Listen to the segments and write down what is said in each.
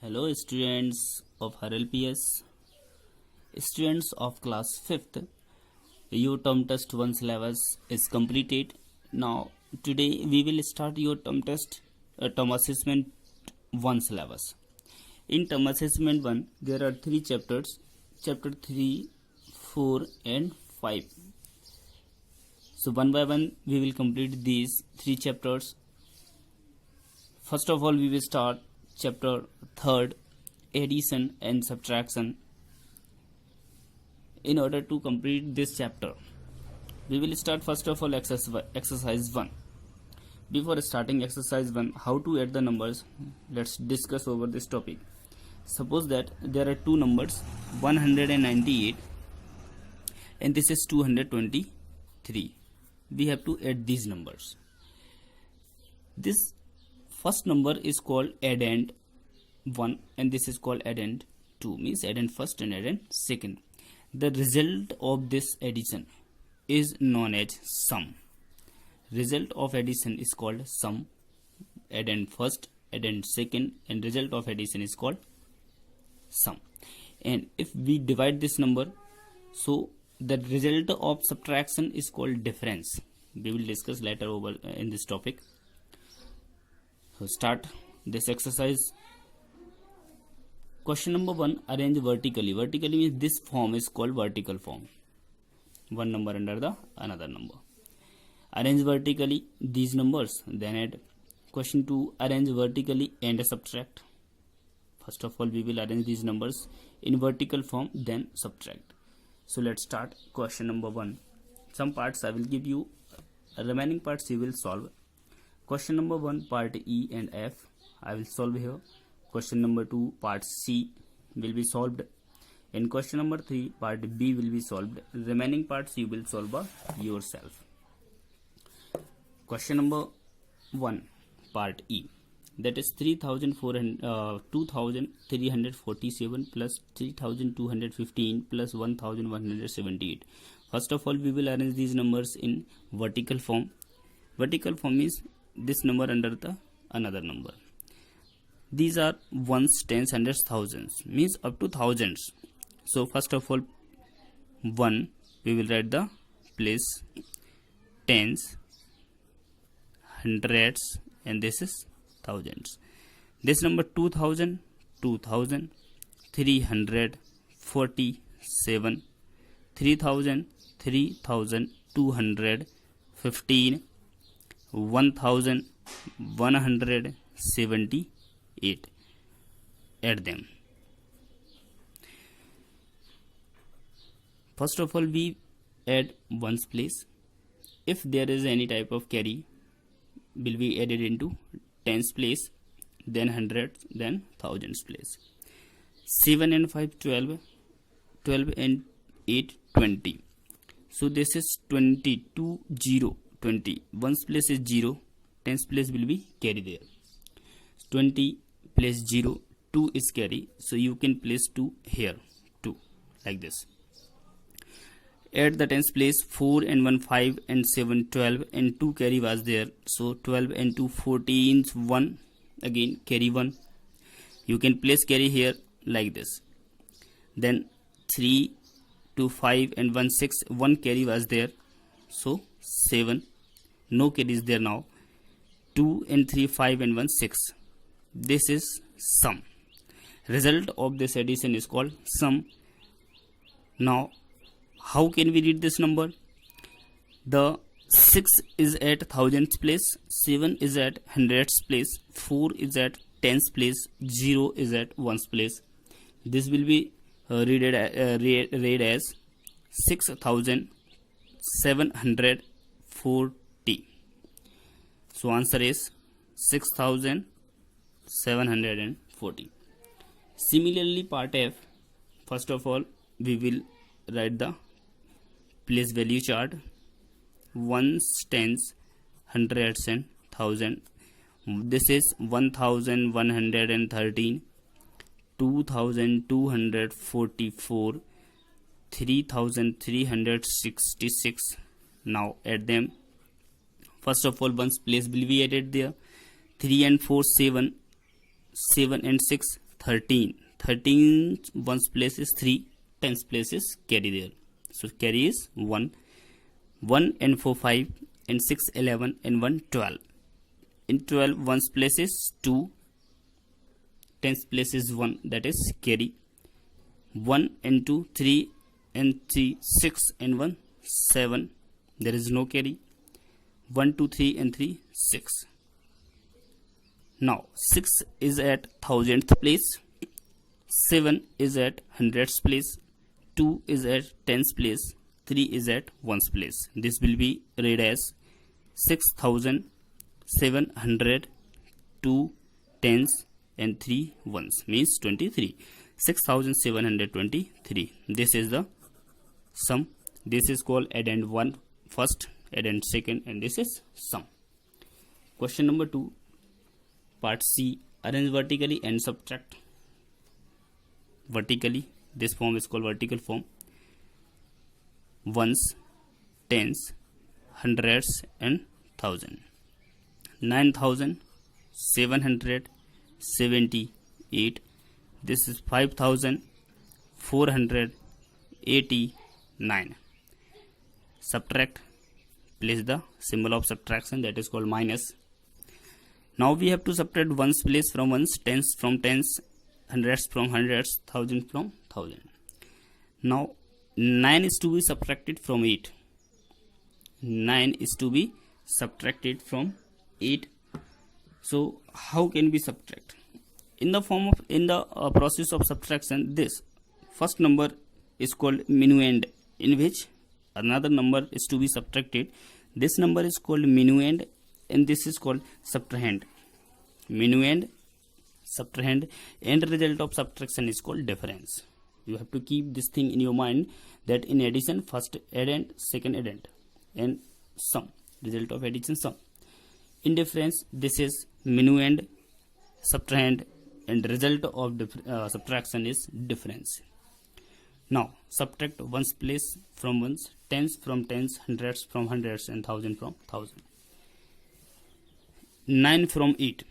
Hello students of RLPS, students of class 5th, your term test 1 syllabus is completed. Now today we will start your term test, term assessment 1 syllabus. In term assessment 1 there are 3 chapters, chapter 3, 4 and 5. So one by one we will complete these 3 chapters. First of all we will start chapter 3rd, addition and subtraction. In order to complete this chapter, we will start first of all exercise 1. Before starting exercise 1, how to add the numbers, let's discuss over this topic. Suppose that there are two numbers 198 and this is 223. We have to add these numbers. This first number is called addend 1 and this is called addend 2, means addend first and addend second. The result of this addition is known as sum. Result of addition is called sum. Addend first, addend second, and result of addition is called sum. And if we divide this number, so the result of subtraction is called difference. We will discuss later over in this topic. So start this exercise. Question number 1, arrange vertically. Vertically means this form is called vertical form. One number under the another number. Arrange vertically these numbers, then add. Question 2, arrange vertically and subtract. First of all we will arrange these numbers in vertical form, then subtract. So let's start question number 1. Some parts I will give you, remaining parts you will solve. Question number 1, part E and F, I will solve here. Question number 2, part C will be solved. And question number 3, part B will be solved. Remaining parts you will solve by yourself. Question number 1, part E, that is 2347 plus 3215 plus 1178. First of all we will arrange these numbers in vertical form. Vertical form is this number under the another number. These are ones, tens, hundreds, thousands, means up to thousands. So first of all 1 we will write the place tens, hundreds, and this is thousands. This number 2000, 2000, 347, 3000, 3215, 1178. Add them. First of all we add ones place. If there is any type of carry, will be added into tens place, then hundreds, then thousands place. 7 and 5 12, 12 and 8 20. So this is 22 0 20. Ones place is 0, tens place will be carry there. 20 place 0, 2 is carry, so you can place 2 here, 2 like this. At the tens place 4 and 1 5 and 7 12 and 2 carry was there, so 12 and 2 14, 1 again carry 1. You can place carry here like this. Then 3 2 5 and 1 6, 1 carry was there, so 7, no carry is there now. 2 and 3 5 and 1 6. This is sum. Result of this addition is called sum. Now how can we read this number? The 6 is at thousands place, 7 is at hundreds place, 4 is at tens place, 0 is at ones place. This will be read as 6740. So answer is 6740. Similarly part F, first of all we will write the place value chart. Ones, tens, hundreds and thousand. This is 1113, 2244, 3366. Now add them. First of all ones place will be added there. 3 and 4 7, 7 and 6 13. 13 ones place is 3, tens place is carry there. So carry is 1. 1 and 4 5 and 6 11 and 1 12. In 12 ones place is 2, tens place is 1, that is carry. 1 and 2 3 and 3 6 and 1 7, there is no carry. 1 2 3 and 3 6. Now 6 is at thousandth place, 7 is at hundredth place, 2 is at tens place, 3 is at ones place. This will be read as 6700, 2 tens and 3 ones, means 23. 6723. This is the sum. This is called addend 1 first, addend second, and this is sum. Question number 2, part C. Arrange vertically and subtract. Vertically, this form is called vertical form. Ones, tens, hundreds and thousand. 9778. This is 5489. Subtract. Place the symbol of subtraction, that is called minus. Now we have to subtract ones place from ones, tens from tens, hundreds from hundreds, thousand from thousand. Now 9 is to be subtracted from 8. 9 is to be subtracted from 8. So how can we subtract? In the process of subtraction, this first number is called minuend, in which another number is to be subtracted. This number is called minuend, and this is called subtrahend. Minuend, subtrahend, and result of subtraction is called difference. You have to keep this thing in your mind, that in addition, first addend, second addend, and sum, result of addition, sum. In difference, this is minuend, subtrahend, and result of subtraction is difference. Now subtract ones place from ones, tens from tens, hundreds from hundreds, and thousand from thousand. 9 from 8.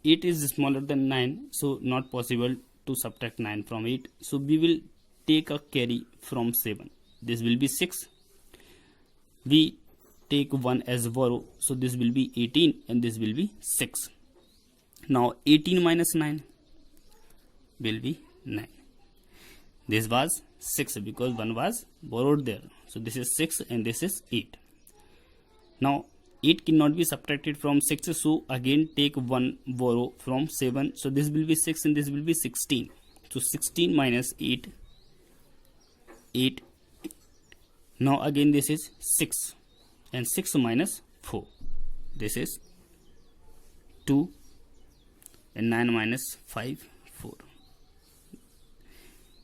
8 is smaller than 9, so not possible to subtract 9 from 8. So we will take a carry from 7. This will be 6. We take 1 as borrow, so this will be 18, and this will be 6. Now 18 minus 9 will be 9. This was 6 because 1 was borrowed there. So this is 6 and this is 8. Now 8 cannot be subtracted from 6, so again take 1 borrow from 7. So this will be 6 and this will be 16. So 16 minus 8, 8. Now again this is 6, and 6 minus 4, this is 2, and 9 minus 5, 4.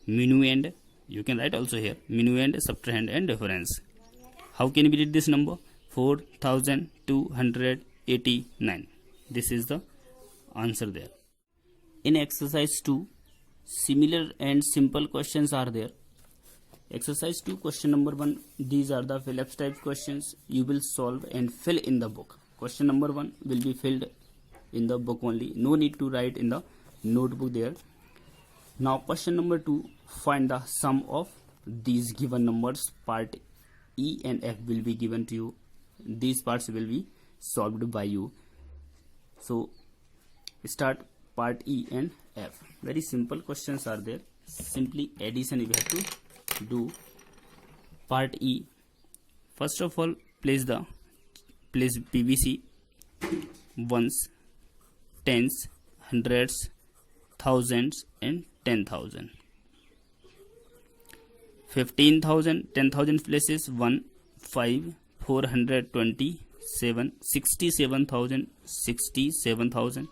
Minuend, you can write also here, minuend, subtrahend, and difference. How can we read this number? 4289. This is the answer there. In exercise 2, similar and simple questions are there. Exercise 2, question number 1. These are the Phillips type questions. You will solve and fill in the book. Question number 1 will be filled in the book only. No need to write in the notebook there. Now question number 2. Find the sum of these given numbers. Part E and F will be given to you. These parts will be solved by you. So start part E and F. Very simple questions are there. Simply addition you have to do. Part E. First of all, place PVC, ones, tens, hundreds, thousands, and 10,000. 15,000, 10,000 places 1, 5, 427, 67,000, 67,000,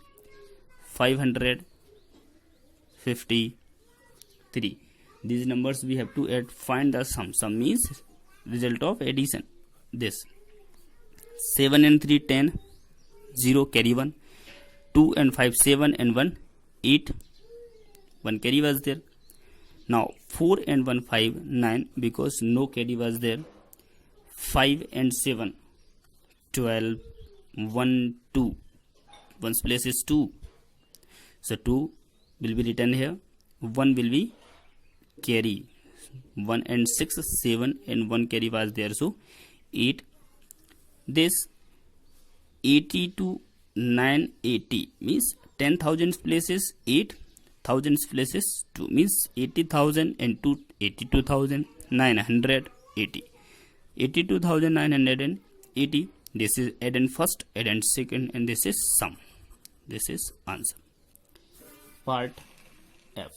553. These numbers we have to add. Find the sum. Sum means result of addition. This 7 and 3 10, 0 carry 1, 2 and 5 7 and 1 8, 1 carry was there. Now 4 and 1 5 9 because no carry was there. 5 and 7 12, 1 2, one's place is 2, so 2 will be written here. 1 will be carry. 1 and 6, 7 and 1 carry was there, so 8. This 80 to 980 means 10,000 places 8, 1,000 places 2, means 80,000 and 2, 82,980. 82,980. This is add and first, add and second, and this is sum. This is answer. Part F.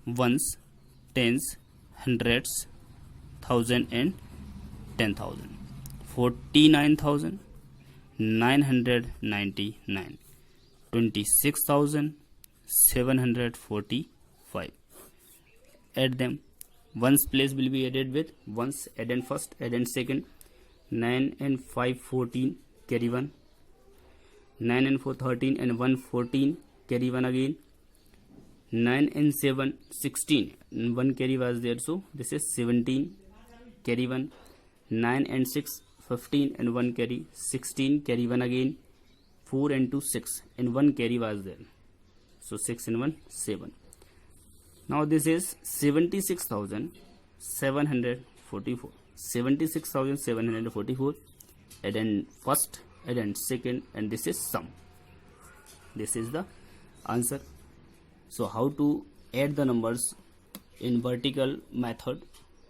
Ones, tens, hundreds, thousand and 10,000. 49,999. 26,745. Add them. Ones place will be added with ones, add and first, add and second. 9 and 5, 14, carry 1. 9 and 4, 13 and 1, 14, carry 1 again. 9 and 7, 16, and 1 carry was there, so this is 17, carry 1. 9 and 6, 15 and 1 carry, 16, carry 1 again. 4 and 2, 6 and 1 carry was there, so 6 and 1, 7. Now this is 76,744. 76,744. Add and first, add and second, and this is sum. This is the answer. So how to add the numbers in vertical method?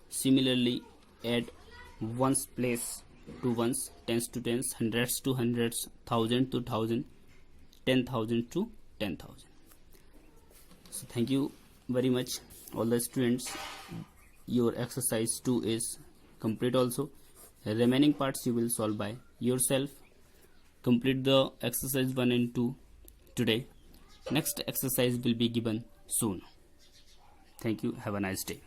Similarly, add ones place to ones, tens to tens, hundreds to hundreds, thousand to thousand, 10,000 to 10,000. So thank you very much all the students. Your exercise 2 is complete also. The remaining parts you will solve by yourself. Complete the exercise 1 and 2 today. Next exercise will be given soon. Thank you. Have a nice day.